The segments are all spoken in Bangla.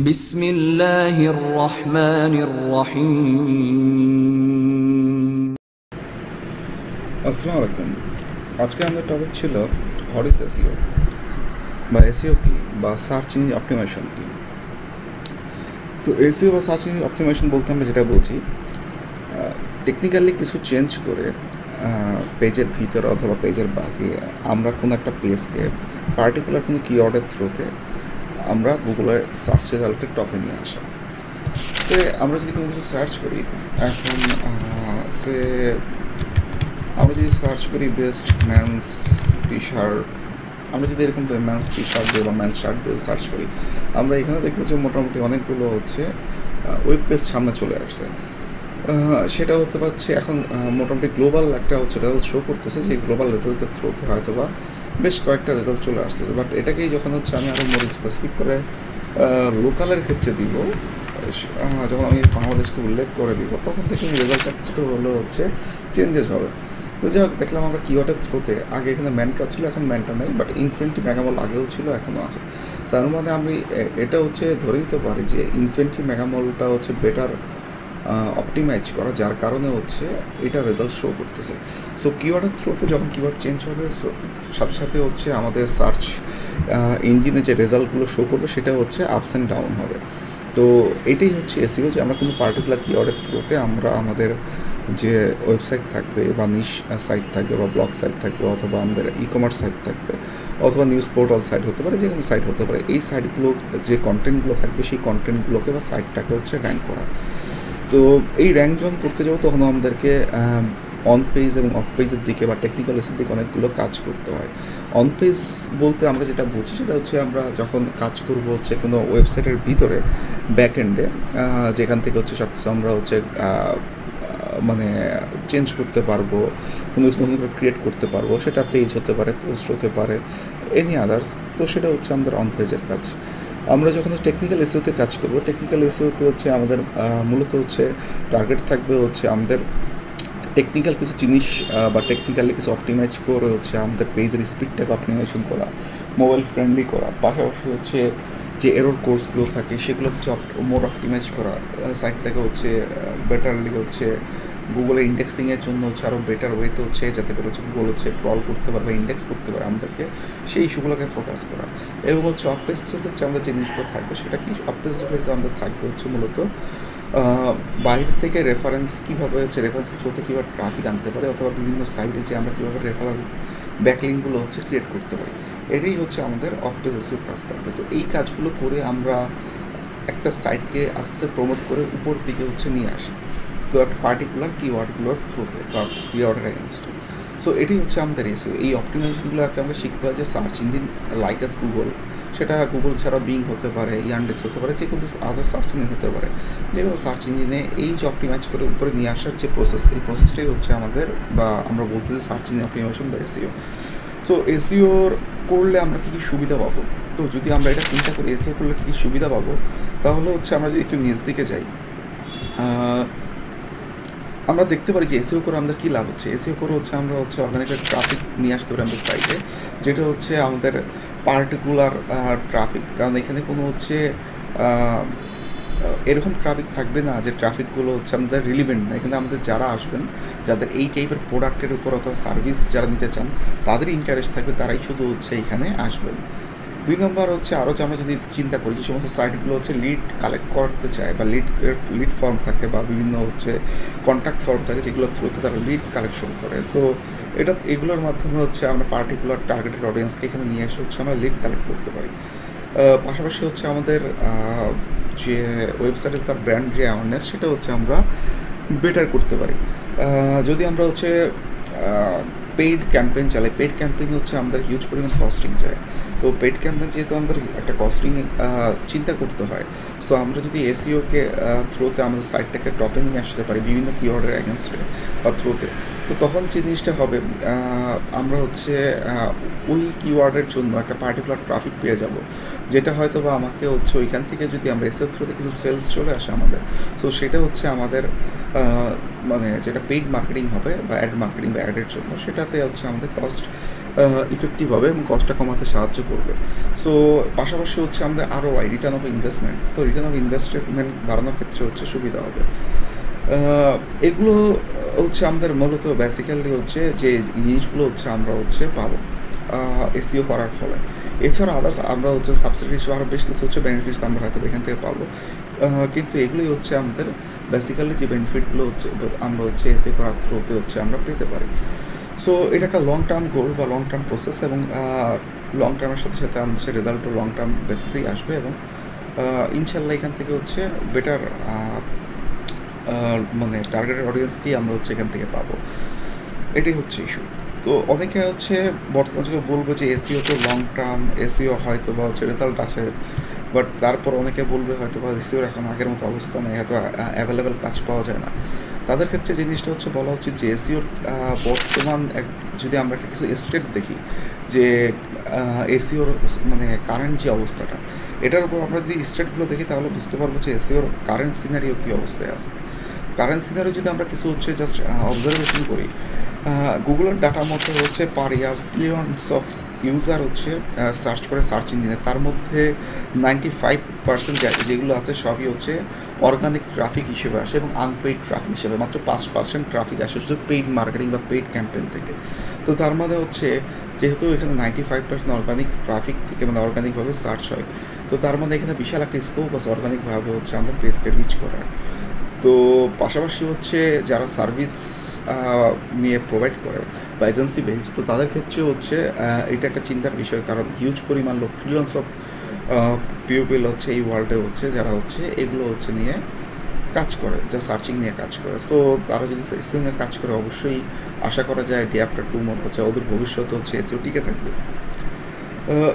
বিসমিল্লাহির রহমানির রহিম। আসসালামু আলাইকুম। আজকে আমাদের টপিক ছিল হোয়াট ইজ এসইও বা এসইও কি বা সার্চ ইঞ্জিন অপটিমাইজেশন কি। তো এসইও বা সার্চ ইঞ্জিন অপটিমাইজেশন বলতে আমরা যেটা বুঝি, টেকনিক্যালি কিছু চেঞ্জ করে পেজের ভিতরে অথবা পেজের বাকি আমরা কোনো একটা পেজকে পার্টিকুলার কোনো কিওয়ার্ডের থ্রুতে আমরা গুগলের সার্চ রেজাল্টের টপে নিয়ে আসা। সে আমরা যদি কোনো কিছু সার্চ করি, এখন সে আমরা যদি সার্চ করি বেস্ট ম্যানস টি শার্ট, আমরা যদি এরকম ম্যানস টি শার্ট দিয়ে বা ম্যানস শার্ট দিয়ে সার্চ করি, আমরা এখানে দেখবো যে মোটামুটি অনেকগুলো হচ্ছে ওয়েব পেজ সামনে চলে আসছে। সেটা হতে পারছে এখন মোটামুটি গ্লোবাল একটা হচ্ছে রেজাল্ট শো করতেছে, যে গ্লোবাল রেজাল্টের থ্রুতে হয়তো বা বেশ কয়েকটা রেজাল্ট চলে আসতেছে। বাট এটাকেই যখন হচ্ছে আমি আরও মোর স্পেসিফিক করে লোকালের ক্ষেত্রে দিব, যখন আমি বাংলাদেশকে উল্লেখ করে দিব, তখন থেকে রেজাল্টটা কিছুটা হলেও হচ্ছে চেঞ্জেস হবে। তো যাই হোক, দেখলাম আমরা কিওয়ার্ডের থ্রুতে আগে এখানে ম্যানটা ছিল, এখন ম্যানটা নেই, বাট ইনফিনিটি মেগামল আগেও ছিল, এখনও আছে। তার মানে আমি এটা হচ্ছে ধরে নিতে পারি যে ইনফিনিটি মেগামলটা হচ্ছে বেটার অপটিমাইজ করা, যার কারণে হচ্ছে এটা রেজাল্ট শো করতেছে। সো কিওয়ার্ডের থ্রুতে যখন কিওয়ার্ড চেঞ্জ হবে, সাথে সাথে হচ্ছে আমাদের সার্চ ইঞ্জিনে যে রেজাল্টগুলো শো করবে সেটা হচ্ছে আপস অ্যান্ড ডাউন হবে। তো এটাই হচ্ছে এসইও, যে আমরা কোনো পার্টিকুলার কিওয়ার্ডের থ্রুতে আমরা আমাদের যে ওয়েবসাইট থাকবে বা নিশ সাইট থাকবে বা ব্লগ সাইট থাকবে অথবা আমাদের ই কমার্স সাইট থাকবে অথবা নিউজ পোর্টাল সাইট হতে পারে, যে কোনো সাইট হতে পারে, এই সাইটগুলো যে কন্টেন্টগুলো থাকবে সেই কন্টেন্টগুলোকে বা সাইটটাকে হচ্ছে র্যাঙ্ক করা। তো এই র্যাঙ্ক যখন করতে যাবো, তখন আমাদেরকে অন পেজ এবং অফ পেজের দিকে বা টেকনিক্যাল এসের দিকে অনেকগুলো কাজ করতে হয়। অন পেজ বলতে আমরা যেটা বুঝি সেটা হচ্ছে আমরা যখন কাজ করব হচ্ছে কোনো ওয়েবসাইটের ভিতরে ব্যাক এন্ডে, যেখান থেকে হচ্ছে সব কিছু আমরা হচ্ছে মানে চেঞ্জ করতে পারবো, কোনো কিছু নতুন করে ক্রিয়েট করতে পারবো, সেটা পেজ হতে পারে, পোস্ট হতে পারে, এনি আদার্স। তো সেটা হচ্ছে আমাদের অন পেজের কাজ। আমরা যখন টেকনিক্যাল এসইওতে কাজ করবো, টেকনিক্যাল এসইওতে হচ্ছে আমাদের মূলত হচ্ছে টার্গেট থাকবে হচ্ছে আমাদের টেকনিক্যাল কিছু জিনিস বা টেকনিক্যালি কিছু অপটিমাইজ করে হচ্ছে আমাদের পেজের স্পিডটাকে অপটিমাইজেশন করা, মোবাইল ফ্রেন্ডলি করা, পাশাপাশি হচ্ছে যে এরর কোর্সগুলো থাকে সেগুলো হচ্ছে মোর অপটিমাইজ করা, সাইটটাকে হচ্ছে বেটারলি হচ্ছে গুগলে ইন্ডেক্সিংয়ের জন্য হচ্ছে আরও বেটার ওয়েতে হচ্ছে যাতে করে হচ্ছে গুগল হচ্ছে ক্রল করতে পারে বা ইন্ডেক্স করতে পারে আমাদেরকে, সেই ইস্যুগুলোকে ফোকাস করা। এবং হচ্ছে অফ পেজের হচ্ছে আমাদের যে জিনিসগুলো থাকবে সেটা কি, অফ পেজে আমাদের থাকবে হচ্ছে মূলত বাইরে থেকে রেফারেন্স কীভাবে হচ্ছে রেফারেন্সের থ্রুতে কীভাবে ট্রাফিক আনতে পারে, অথবা বিভিন্ন সাইটে যে আমরা কীভাবে রেফারেল ব্যাকলিংকগুলো হচ্ছে ক্রিয়েট করতে পারি, এটাই হচ্ছে আমাদের অফ পেজের কাজ থাকবে। তো এই কাজগুলো করে আমরা একটা সাইটকে আস্তে আস্তে প্রমোট করে উপর দিকে হচ্ছে নিয়ে আসি, তো একটা পার্টিকুলার কিওয়ার্ডগুলোর থ্রুতে বা কিওয়ার্ডের এগেনস্টে। সো এটাই হচ্ছে আমাদের এসইও। এই অপটিমাইজেশনগুলোকে আমরা শিখতে হয় যে search engine like as Google, সেটা গুগল ছাড়া বিং হতে পারে, ইয়ান্ডেক্স হতে পারে, যে কোনো আদার সার্চ ইঞ্জিন হতে পারে, যে কোনো সার্চ ইঞ্জিনে এই যে অপটিমাইজ করে উপরে নিয়ে আসার যে প্রসেস, এই প্রসেসটাই হচ্ছে আমাদের, বা আমরা বলতে যে সার্চ ইঞ্জিন অপটিমাইজেশন বা এসইও। সো এসইওর করলে আমরা কী কী সুবিধা পাবো, তো যদি আমরা এটা চিন্তা করি এসইও করলে কী কী সুবিধা পাবো, তাহলে হচ্ছে আমরা যদি একটু নিচ দিকে যাই, আমরা দেখতে পারি যে এসইও করে আমাদের কী লাভ হচ্ছে। এসইও করে হচ্ছে আমরা হচ্ছে অর্গানিক ট্রাফিক নিয়ে আসতে পারি আমাদের সাইটে, যেটা হচ্ছে আমাদের পার্টিকুলার ট্রাফিক, কারণ এখানে কোনো হচ্ছে এরকম ট্রাফিক থাকবে না যে ট্রাফিকগুলো হচ্ছে আমাদের রিলিভেন্ট না। এখানে আমাদের যারা আসবেন, যাদের এই টাইপের প্রোডাক্টের উপর অথবা সার্ভিস যারা নিতে চান, তাদেরই ইন্টারেস্ট থাকবে, তারাই শুধু হচ্ছে এখানে আসবেন। 2 নম্বর হচ্ছে আরও যে আমরা যদি চিন্তা করি, যে সমস্ত সাইটগুলো হচ্ছে লিড কালেক্ট করতে চায় বা লিড ফর্ম থাকে বা বিভিন্ন হচ্ছে কন্ট্যাক্ট ফর্ম থাকে, যেগুলোর থ্রুতে তারা লিড কালেকশন করে। সো এগুলোর মাধ্যমে হচ্ছে আমরা পার্টিকুলার টার্গেটেড অডিয়েন্সকে এখানে নিয়ে এসে হচ্ছে আমরা লিড কালেক্ট করতে পারি। পাশাপাশি হচ্ছে আমাদের যে ওয়েবসাইটের তার ব্র্যান্ড যে অ্যাওয়ারনেস, সেটা হচ্ছে আমরা বেটার করতে পারি। যদি আমরা হচ্ছে পেইড ক্যাম্পেইন চালাই, পেইড ক্যাম্পেইন হচ্ছে আমাদের হিউজ পরিমাণ কস্টিং যায়। তো পেইড ক্যাম্পেইন যেহেতু আমাদের একটা কস্টিং চিন্তা করতে হয়, সো আমরা যদি এসইওকে থ্রুতে আমাদের সাইটটাকে টপে নিয়ে আসতে পারি বিভিন্ন কিওয়ার্ডের এগেনস্টে বা থ্রুতে, তো তখন যে জিনিসটা হবে, আমরা হচ্ছে ওই কিওয়ার্ডের জন্য একটা পার্টিকুলার ট্রাফিক পেয়ে যাব, যেটা হয়তো বা আমাকে হচ্ছে ওইখান থেকে যদি আমরা এসইও থ্রুতে কিছু সেলস চলে আসে আমাদের, সো সেটা হচ্ছে আমাদের মানে যেটা পেইড মার্কেটিং হবে বা অ্যাড মার্কেটিং বা অ্যাডের জন্য, সেটাতে হচ্ছে আমাদের কস্ট ইফেক্টিভ হবে এবং কস্টটা কমাতে সাহায্য করবে। সো পাশাপাশি হচ্ছে আমাদের আরও রিটার্ন অফ ইনভেস্টমেন্ট, তো রিটার্ন অফ ইনভেস্টমেন্ট বাড়ানোর ক্ষেত্রে হচ্ছে সুবিধা হবে। এগুলো হচ্ছে আমাদের মূলত বেসিক্যালি হচ্ছে যে জিনিসগুলো হচ্ছে আমরা হচ্ছে পাবো এসইও করার ফলে। এছাড়া আদার্স আমরা হচ্ছে সাবসিডি হিসেবে আরও বেশ কিছু হচ্ছে বেনিফিটস আমরা হয়তো এখান থেকে পাবো, কিন্তু এগুলোই হচ্ছে আমাদের বেসিক্যালি যে বেনিফিটগুলো হচ্ছে আমরা হচ্ছে এসইও করার থ্রুতে হচ্ছে আমরা পেতে পারি। সো এটা একটা লং টার্ম গোল বা লং টার্ম প্রসেস, এবং লং টার্মের সাথে সাথে আমাদের রেজাল্টও লং টার্ম বেসিসেই আসবে, এবং ইনশাল্লাহ এখান থেকে হচ্ছে বেটার মানে টার্গেটেড অডিয়েন্সকেই আমরা হচ্ছে এখান থেকে পাবো। এটাই হচ্ছে ইস্যু। তো অনেকে হচ্ছে বর্তমান যুগে বলবো যে এসইও তো লং টার্ম, এসইও হয়তো বা হচ্ছে রেজাল্ট আসে, বাট তারপর অনেকে বলবে হয়তো বা এসইওর এখন আগের মতো অবস্থা নেই, হয়তো অ্যাভেলেবেল কাজ পাওয়া যায় না। তাদের ক্ষেত্রে জিনিসটা হচ্ছে বলা উচিত যে এসইওর বর্তমান যদি আমরা একটা কিছু স্টেট দেখি যে এসইওর মানে কারেন্ট যে অবস্থাটা, এটার উপর আমরা যদি স্টেটগুলো দেখি তাহলে বুঝতে পারবো যে এসইওর কারেন্ট সিনারিও কী অবস্থায় আছে। কারেন্ট সিনারিও যদি আমরা কিছু হচ্ছে জাস্ট অবজারভেশন করি, গুগলের ডাটা মতো হচ্ছে পার ইয়ার্স মিলিয়নস অফ ইউজার হচ্ছে সার্চ করে সার্চ ইঞ্জিনে, তার মধ্যে 95% যেগুলো আছে সবই হচ্ছে অর্গানিক ট্রাফিক হিসেবে আসে এবং আনপেইড ট্রাফিক হিসেবে মাত্র 5% ট্রাফিক আসে শুধু পেইড মার্কেটিং বা পেইড ক্যাম্পেইন থেকে। তো তার মানে হচ্ছে যেহেতু এখানে 95% অর্গানিক ট্রাফিক থেকে মানে অর্গানিকভাবে সার্চ হয়, তো তার মানে এখানে বিশাল একটা স্কোপ আছে অর্গানিকভাবে হচ্ছে আমরা পেজকে রিচ করার। তো পাশাপাশি হচ্ছে যারা সার্ভিস নিয়ে প্রোভাইড করে বা এজেন্সি বেস, তো তাদের ক্ষেত্রে হচ্ছে এটা একটা চিন্তার বিষয়, কারণ হিউজ পরিমাণ লোক, ট্রিলিয়নস অফ পিপল হচ্ছে এই ওয়ার্ল্ডে হচ্ছে যারা হচ্ছে এগুলো হচ্ছে নিয়ে কাজ করে, যা সার্চিং নিয়ে কাজ করে। সো তারা যদি এসইও নিয়ে কাজ করে অবশ্যই আশা করা যায় ডে আফটার 2 মান্থ হচ্ছে ওদের ভবিষ্যতে হচ্ছে এসইও টিকে থাকবে।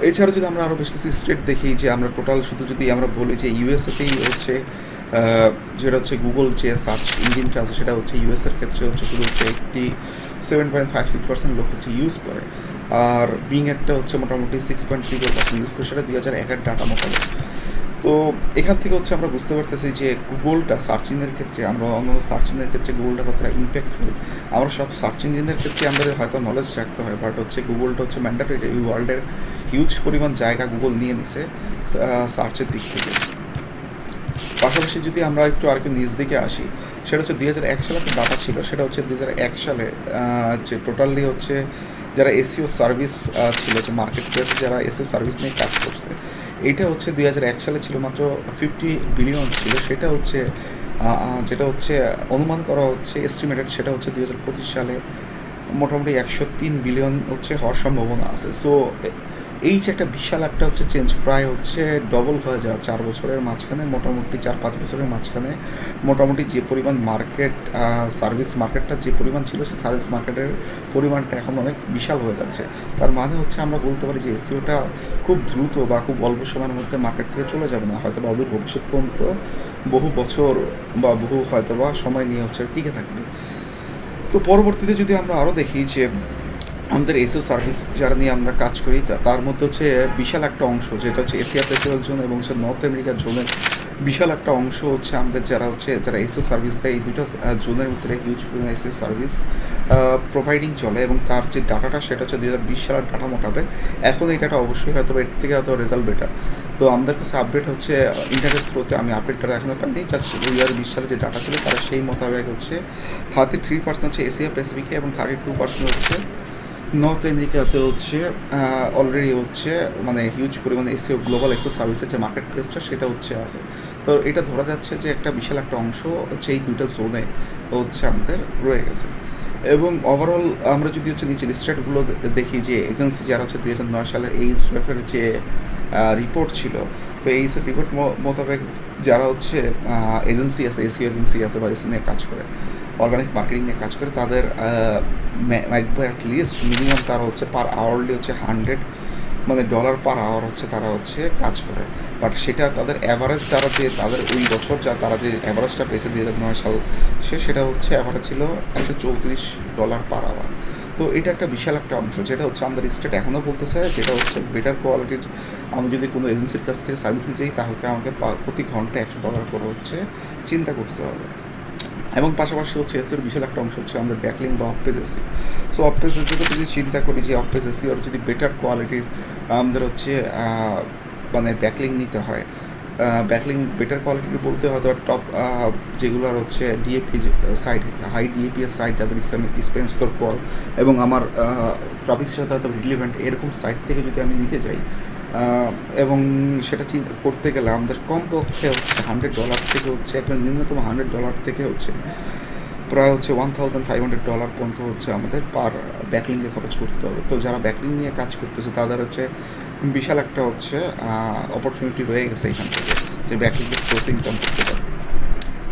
এছাড়া যদি আমরা আরও বেশ কিছু স্টেট দেখি, যে আমরা টোটাল শুধু যদি আমরা বলি যে ইউএসএতেই হচ্ছে যেটা হচ্ছে গুগল যে সার্চ ইঞ্জিনটা আছে সেটা হচ্ছে ইউএসের ক্ষেত্রে হচ্ছে শুধু হচ্ছে 87.56% লোক হচ্ছে ইউজ করে, আর বিং একটা হচ্ছে মোটামুটি 6.34% ইউজ করে, সেটা 2001 ডাটা মোতাবেক। তো এখান থেকে হচ্ছে আমরা বুঝতে পারতেছি যে গুগলটা সার্চ ইঞ্জিনের ক্ষেত্রে, আমরা অন্য সার্চ ইঞ্জিনের ক্ষেত্রে গুগলটা কতটা ইম্প্যাক্টফুল। আমরা সব সার্চ ইঞ্জিনের ক্ষেত্রে আমাদের হয়তো নলেজ রাখতে হয়, বাট হচ্ছে গুগলটা হচ্ছে ম্যান্ডেটরি, এই ওয়ার্ল্ডের হিউজ পরিমাণ জায়গা গুগল নিয়ে নিছে সার্চের দিক থেকে। পাশাপাশি যদি আমরা একটু আর একটু নিজ দিকে আসি, সেটা হচ্ছে 2001 সালে একটা ডাটা ছিল, সেটা হচ্ছে 2001 সালে যে টোটালি হচ্ছে যারা এসইও সার্ভিস ছিল, যে মার্কেট প্লেসে যারা এসইও সার্ভিস নিয়ে কাজ করছে, এইটা হচ্ছে 2001 সালে ছিল মাত্র 50 বিলিয়ন ছিল, সেটা হচ্ছে যেটা হচ্ছে অনুমান করা হচ্ছে এস্টিমেটেড, সেটা হচ্ছে 2025 সালে মোটামুটি 103 বিলিয়ন হচ্ছে হওয়ার সম্ভাবনা আছে। সো এই যে একটা বিশাল একটা হচ্ছে চেঞ্জ, প্রায় হচ্ছে ডবল হয়ে যাওয়া 4 বছরের মাঝখানে, মোটামুটি 4-5 বছরের মাঝখানে মোটামুটি যে পরিমাণ মার্কেট সার্ভিস মার্কেটটা যে পরিমাণ ছিল, সেই সার্ভিস মার্কেটের পরিমাণটা এখন অনেক বিশাল হয়ে যাচ্ছে। তার মানে হচ্ছে আমরা বলতে পারি যে এসইওটা খুব দ্রুত বা খুব অল্প সময়ের মধ্যে মার্কেট থেকে চলে যাবে না, হয়তো বা অদূর ভবিষ্যৎ পর্যন্ত বহু বছর বা বহু হয়তো বা সময় নিয়ে হচ্ছে টিকে থাকবে। তো পরবর্তীতে যদি আমরা আরও দেখি যে আমাদের এসইও সার্ভিস যারা নিয়ে আমরা কাজ করি, তার মধ্যে হচ্ছে বিশাল একটা অংশ যেটা হচ্ছে এশিয়া প্যাসিফিক জোন এবং হচ্ছে নর্থ আমেরিকার জোনের বিশাল একটা অংশ হচ্ছে আমাদের যারা এসইও সার্ভিস দেয়, এই দুটো জোনের ভিতরে হিউজ পরিমাণ এসইও সার্ভিস প্রোভাইডিং চলে, এবং তার যে ডাটাটা সেটা হচ্ছে 2020 সালের ডাটা মোটাবেক। এখন এই ডাটা অবশ্যই হয়তো এর থেকে হয়তো রেজাল্ট বেটার। তো আমাদের কাছে আপডেট হচ্ছে ইন্টারনেট থ্রুতে, আমি আপডেটটা এখনও পাইনি, জাস্ট 2020 সালে যে ডাটা ছিল তার সেই মোতাবেক হচ্ছে 33% হচ্ছে এশিয়া প্যাসিফিকে এবং 32% হচ্ছে নর্থ আমেরিকাতে হচ্ছে অলরেডি হচ্ছে মানে হিউজ পরিমাণে এসইও গ্লোবাল এসইও সার্ভিসের যে মার্কেট প্লেসটা সেটা হচ্ছে আছে। তো এটা ধরা যাচ্ছে যে একটা বিশাল একটা অংশ হচ্ছে এই দুটো জোনে হচ্ছে আমাদের রয়ে গেছে। এবং ওভারঅল আমরা যদি হচ্ছে নিচের স্টেটগুলো দেখি, যে এজেন্সি যারা হচ্ছে 2009 সালের এইচএফের যে রিপোর্ট ছিল, তো এইচএফ রিপোর্ট মোতাবেক যারা হচ্ছে এজেন্সি আছে, এসইও এজেন্সি আছে বা এসইও নিয়ে কাজ করে, অর্গানিক মার্কেটিং নিয়ে কাজ করে, তাদের অ্যাটলিস্ট মিনিমাম তারা হচ্ছে পার আওয়ারলি হচ্ছে $100 মানে ডলার পার আওয়ার হচ্ছে তারা হচ্ছে কাজ করে। বাট সেটা তাদের অ্যাভারেজ যারা যে তাদের ওই বছর তারা যে অ্যাভারেজটা পেয়েছে 2009 সাল সেটা হচ্ছে অ্যাভারেজ ছিল $134 পার আওয়ার। তো এটা একটা বিশাল একটা অংশ, যেটা হচ্ছে আমাদের স্টেট এখনও বলতেছে যেটা হচ্ছে বেটার কোয়ালিটির। আমি যদি কোনো এজেন্সির কাছ থেকে সার্ভিস নিতে চাই তাহলে আমাকে প্রতি ঘন্টায় $100 করে হচ্ছে চিন্তা করতে হবে। এবং পাশাপাশি হচ্ছে এসিওর বিশাল একটা অংশ হচ্ছে আমাদের ব্যাকলিং বা off page SEO. So off page এসিওতে যদি চিন্তা করি যে অফ পেজ এসিওর যদি বেটার কোয়ালিটির আমাদের হচ্ছে মানে ব্যাকলিং নিতে হয়, ব্যাকলিং বেটার কোয়ালিটির বলতে হয়তো টপ যেগুলোর হচ্ছে ডিএপি সাইট, হাই ডিএপি এর সাইট যাদের স্প্যাম স্কোর কল এবং আমার টপিকের সাথে হয়তো রিলেভেন্ট এরকম সাইট থেকে যদি আমি নিতে যাই, এবং সেটা চিন্তা করতে গেলে আমাদের কমপক্ষে হচ্ছে $100 থেকে হচ্ছে একটা ন্যূনতম $100 থেকে হচ্ছে প্রায় হচ্ছে $1,500 পর্যন্ত হচ্ছে আমাদের পার ব্যাকলিংয়ে খরচ করতে হবে। তো যারা ব্যাকলিং নিয়ে কাজ করতেছে তাদের হচ্ছে বিশাল একটা হচ্ছে অপরচুনিটি রয়ে গেছে এখান থেকে যে ব্যাকলিংয়ের থ্রুতে ইনকাম করতে পারে।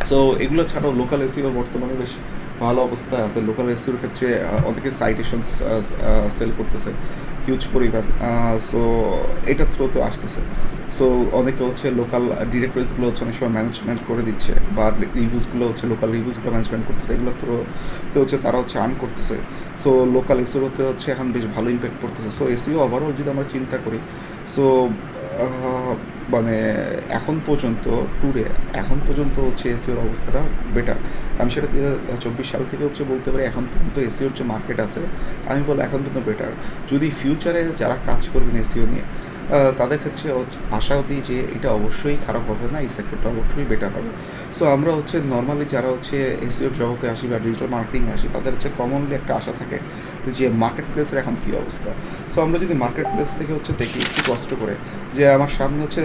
সো এগুলো ছাড়াও লোকাল এসিও বর্তমানে বেশ ভালো অবস্থায় আছে। লোকাল এসিওর ক্ষেত্রে অনেকে সাইটেশন সেল করতেছে হিউজ পরিমাণ। সো এটা থ্রুতে আসতেছে। সো অনেকে হচ্ছে লোকাল ডিরেক্টরিজগুলো হচ্ছে অনেক সময় ম্যানেজমেন্ট করে দিচ্ছে, বা রিভিউজগুলো হচ্ছে লোকাল রিভিউজগুলো ম্যানেজমেন্ট করতেছে, এগুলো থ্রুতে হচ্ছে তারা হচ্ছে আর্ন করতেছে। সো লোকাল এসিওতে হচ্ছে এখন বেশ ভালো ইম্প্যাক্ট পড়তেছে। সো এসিও ওভারঅল যদি আমরা চিন্তা করি, সো মানে এখন পর্যন্ত হচ্ছে এসিওর অবস্থাটা বেটার। আমি সেটা 2024 সাল থেকে হচ্ছে বলতে পারি এখন পর্যন্ত এসিওর যে মার্কেট আছে আমি বলবো এখন পর্যন্ত বেটার। যদি ফিউচারে যারা কাজ করবেন এসিও নিয়ে তাদের ক্ষেত্রে আশাও দিই যে এটা অবশ্যই খারাপ হবে না, এই সেক্টরটা অবশ্যই বেটার হবে। সো আমরা হচ্ছে নর্মালি যারা হচ্ছে এসিওর জগতে আসি বা ডিজিটাল মার্কেটিংয়ে আসি তাদের হচ্ছে কমনলি একটা আশা থাকে যে মার্কেট প্লেসের এখন কী অবস্থা। সো আমরা যদি মার্কেট প্লেস থেকে হচ্ছে দেখি একটু কষ্ট করে যে আমার সামনে হচ্ছে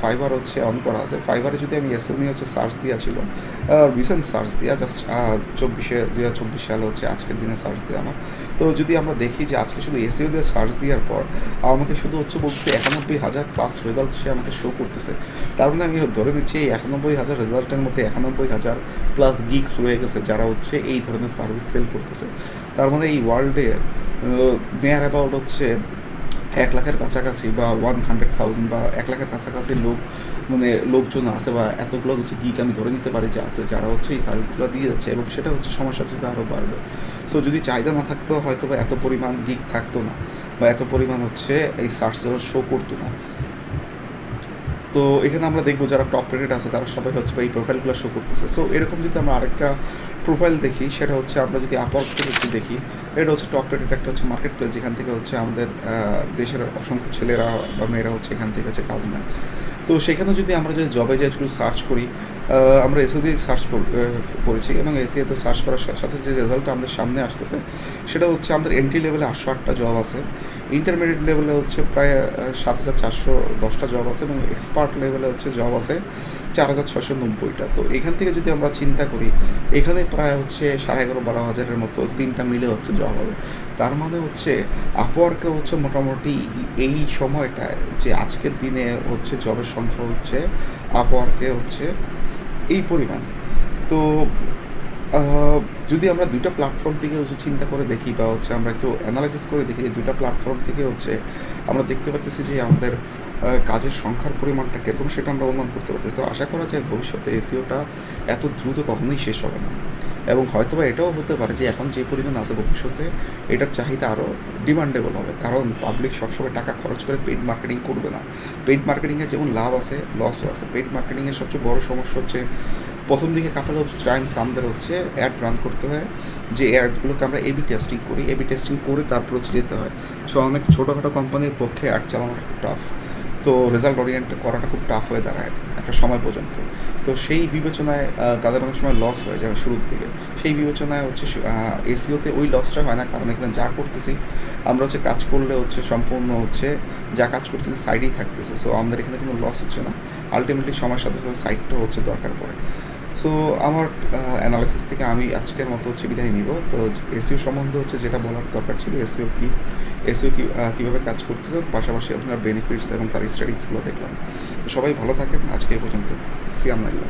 ফাইবার হচ্ছে অন করা আছে, ফাইবারে যদি আমি এসিও নিয়ে হচ্ছে সার্চ দেওয়া ছিল, রিসেন্ট সার্চ দেওয়া জাস্ট 2024 সালে হচ্ছে আজকের দিনে সার্চ দেওয়া আমার। তো যদি আমরা দেখি যে আজকে শুধু এসিও দিয়ে সার্চ দেওয়ার পর আমাকে শুধু হচ্ছে বলছে 91,000 প্লাস রেজাল্ট সে আমাকে শো করতেছে। তার মানে আমি ধরে নিচ্ছি এই 91,000 রেজাল্টের মধ্যে 91,000 প্লাস গিগস রয়ে গেছে যারা হচ্ছে এই ধরনের সার্ভিস সেল করতেছে। তার মানে এই ওয়ার্ল্ডে নিয়ার অ্যাবাউট হচ্ছে 1 লাখের কাছাকাছি বা 100,000 বা 1 লাখের কাছাকাছি লোকজন আছে, বা এতগুলো হচ্ছে গিগ আমি ধরে নিতে পারি যে আছে যারা হচ্ছে এই সার্ভিসগুলো দিয়ে যাচ্ছে, এবং সেটা হচ্ছে সমস্যার সাথে আরও বাড়বে। সো যদি চাহিদা না থাকতো হয়তো বা এত পরিমাণ গিগ থাকতো না, বা এত পরিমাণ হচ্ছে এই সার্চ শো করতো না। তো এখানে আমরা দেখবো যারা টপ রেটেড আছে তারা সবাই হচ্ছে এই প্রোফাইলগুলো শো করতেছে। সো এরকম যদি আমরা আরেকটা প্রোফাইল দেখি, সেটা হচ্ছে আমরা যদি আপওয়ার্ক থেকে একটু দেখি, এটা হচ্ছে টপ রেটেড একটা হচ্ছে মার্কেট প্লেস যেখান থেকে হচ্ছে আমাদের দেশের অসংখ্য ছেলেরা বা মেয়েরা হচ্ছে এখান থেকে হচ্ছে কাজ নেয়। তো সেখানে যদি আমরা যদি জবে যাই একটু সার্চ করি, আমরা এসিও দিয়ে সার্চ করেছি এবং এসিওতে সার্চ করার সাথে যে রেজাল্টটা আমাদের সামনে আসতেছে সেটা হচ্ছে আমাদের এন্ট্রি লেভেলে 808টা জব আছে, ইন্টারমিডিয়েট লেভেলে হচ্ছে প্রায় 7,410টা জব আছে, এবং এক্সপার্ট লেভেলে হচ্ছে জব আছে 4,690টা। তো এখান থেকে যদি আমরা চিন্তা করি এখানে প্রায় হচ্ছে 11,500-12,000-এর মতো তিনটা মিলে হচ্ছে জব হবে। তার মানে হচ্ছে আপওয়ার্কে হচ্ছে মোটামুটি এই সময়টায় যে আজকের দিনে হচ্ছে জবের সংখ্যা হচ্ছে আপওয়ার্কে হচ্ছে এই পরিমাণ। তো যদি আমরা দুইটা প্ল্যাটফর্ম থেকে হচ্ছে চিন্তা করে দেখি বা হচ্ছে আমরা একটু অ্যানালাইসিস করে দেখি এই দুইটা প্ল্যাটফর্ম থেকে হচ্ছে আমরা দেখতে পাচ্ছি যে আমাদের কাজের সংখ্যার পরিমাণটা কীরকম সেটা আমরা অনুমান করতে পারতেছি। তো আশা করা যায় ভবিষ্যতে এসিওটা এত দ্রুত কখনোই শেষ হবে না, এবং হয়তোবা এটাও হতে পারে যে এখন যে পরিমাণ আছে ভবিষ্যতে এটার চাহিদা আরও ডিমান্ডেবল হবে, কারণ পাবলিক সবসময় টাকা খরচ করে পেইড মার্কেটিং করবে না। পেইড মার্কেটিংয়ে যেমন লাভ আছে লসও আছে। পেইড মার্কেটিংয়ের সবচেয়ে বড় সমস্যা হচ্ছে প্রথম দিকে কাপল অফ টাইমস আমাদের হচ্ছে অ্যাড রান করতে হয়, যে অ্যাডগুলোকে আমরা এবি টেস্টিং করি, এবি টেস্টিং করে তারপর হচ্ছে যেতে হয়। সো অনেক ছোটোখাটো কোম্পানির পক্ষে অ্যাড চালানোটা খুব টাফ, তো রেজাল্ট ওরিয়েন্ট করাটা খুব টাফ হয়ে দাঁড়ায় একটা সময় পর্যন্ত। তো সেই বিবেচনায় তাদের অনেক সময় লস হয়ে যায় শুরুর দিকে। সেই বিবেচনায় হচ্ছে এসিওতে ওই লসটা হয় না, কারণ এখানে যা করতেছি আমরা হচ্ছে কাজ করলে হচ্ছে সম্পূর্ণ হচ্ছে যা কাজ করতেছি সাইডেই থাকতেছে। সো আমাদের এখানে কোনো লস হচ্ছে না, আলটিমেটলি সময়ের সাথে সাথে সাইডটাও হচ্ছে দরকার পড়ে। সো আমার অ্যানালাইসিস থেকে আমি আজকের মতো হচ্ছে বিদায় নিব। তো এসিও সম্বন্ধে হচ্ছে যেটা বলার দরকার ছিল, এসিও কীভাবে কাজ করতেছে, পাশাপাশি আপনার বেনিফিটস এবং তার স্টাডিজগুলো দেখলাম। তো সবাই ভালো থাকেন, আজকে এই পর্যন্ত। ফি আল্লাহ।